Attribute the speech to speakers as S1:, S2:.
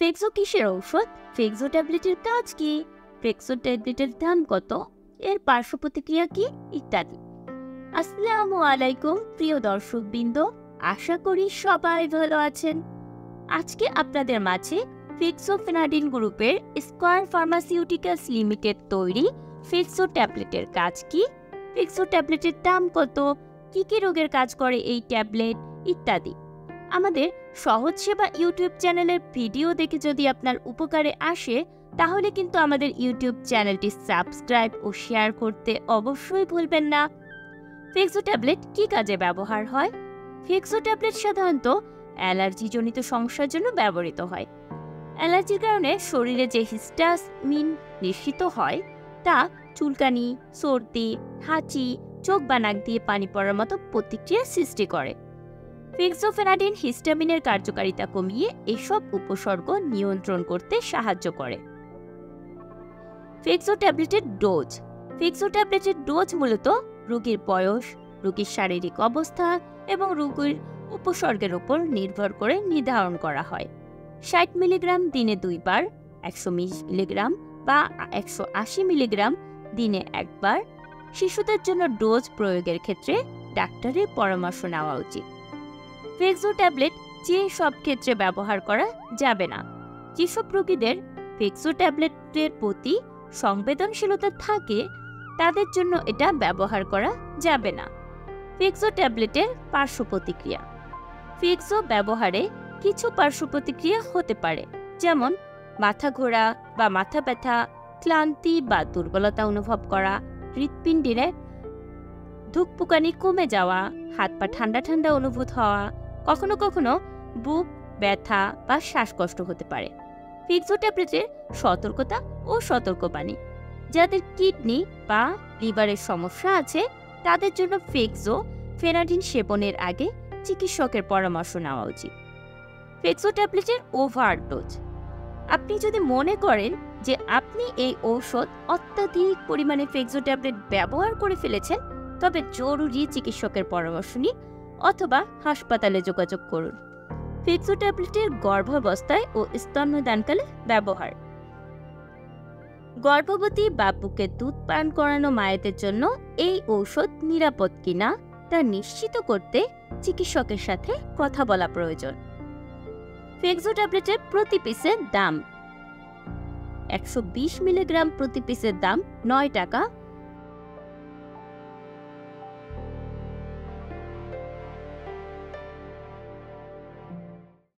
S1: Fexo কিসের ঔষধ? Fexo ট্যাবলেটের কাজ কি? ফেক্সো ট্যাবলেটের দাম কত? এর পার্শ্ব প্রতিক্রিয়া কি? ইত্যাদি। আসসালামু আলাইকুম প্রিয় দর্শকবৃন্দ, আশা করি সবাই ভালো আছেন। আজকে আপনাদের মাঝে ফেক্সোফেনাডিন গ্রুপের স্কয়ার ফার্মাসিউটিক্যালস লিমিটেড তৈরি ফেক্সো ট্যাবলেটের কাজ কি, ফেক্সো ট্যাবলেটের দাম কত, কি কি রোগের কাজ করে এই ট্যাবলেট ইত্যাদি আমাদের সহজ সেবা ইউটিউব চ্যানেলের ভিডিও দেখে যদি আপনার উপকারে আসে, তাহলে কিন্তু আমাদের ইউটিউব চ্যানেলটি সাবস্ক্রাইব ও শেয়ার করতে অবশ্যই ভুলবেন না। ফেক্সো ট্যাবলেট কি কাজে ব্যবহার হয়? ফেক্সো ট্যাবলেট সাধারণত অ্যালার্জিজনিত সমস্যার জন্য ব্যবহৃত হয়। অ্যালার্জির কারণে শরীরে যে হিস্টামিন নিঃসৃত হয় তা চুলকানি, সর্দি, হাঁচি, চোখ বা নাক দিয়ে পানি পড়ার মতো প্রতিক্রিয়া সৃষ্টি করে। ফেক্সোফেনাডিন হিস্টামিনের কার্যকারিতা কমিয়ে এসব উপসর্গ নিয়ন্ত্রণ করতে সাহায্য করে। ফেক্সো ট্যাবলেটের ডোজ। ফেক্সো ট্যাবলেটের ডোজ মূলত রোগীর বয়স, রোগীর শারীরিক অবস্থা এবং রোগীর উপসর্গের উপর নির্ভর করে নির্ধারণ করা হয়। 60 মিলিগ্রাম দিনে 2 বার, 120 মিলিগ্রাম বা 180 মিলিগ্রাম দিনে 1 বার। শিশুদের জন্য ডোজ প্রয়োগের ক্ষেত্রে ডাক্তারের পরামর্শ নেওয়া উচিত। ফেক্সো ট্যাবলেট যে সব ক্ষেত্রে ব্যবহার করা যাবে না। যেসব রোগীদের ফেক্সো ট্যাবলেটের প্রতি সংবেদনশীলতা থাকে তাদের জন্য এটা ব্যবহার করা যাবে না। ফেক্সো ট্যাবলেটের পার্শ্ব প্রতিক্রিয়া। ফেক্সো ব্যবহারে কিছু পার্শ্ব প্রতিক্রিয়া হতে পারে, যেমন মাথা ঘোরা বা মাথা ব্যথা, ক্লান্তি বা দুর্বলতা অনুভব করা, হৃৎপিণ্ডে ধুকপুকানি কমে যাওয়া, হাত পা ঠান্ডা ঠান্ডা অনুভূত হওয়া, কখনো কখনো বুক ব্যথা বা শ্বাসকষ্ট হতে পারে। ফেক্সো ট্যাবলেটের সতর্কতা ও সতর্কবাণী। যাদের কিডনি বা লিভারের সমস্যা আছে তাদের জন্য ফেক্সো ফেনাডিন সেবনের আগে চিকিৎসকের পরামর্শ নেওয়া উচিত। ফেক্সো ট্যাবলেটের ওভারডোজ। আপনি যদি মনে করেন যে আপনি এই ঔষধ অত্যাধিক পরিমাণে ফেক্সো ট্যাবলেট ব্যবহার করে ফেলেছেন, তবে জরুরি চিকিৎসকের পরামর্শ নিন অথবা হাসপাতালে যোগাযোগ করুন। ফেক্সো ট্যাবলেটের গর্ভাবস্থায় ও স্তন্যদানকালে ব্যবহার। গর্ভবতী বা বুকে দুধ পান করানো মায়েদের জন্য এই ঔষধ নিরাপদ কিনা তা নিশ্চিত করতে চিকিৎসকের সাথে কথা বলা প্রয়োজন। ফেক্সো ট্যাবলেটের প্রতি পিসের দাম। 120 মিলিগ্রাম প্রতি পিসের দাম 9 টাকা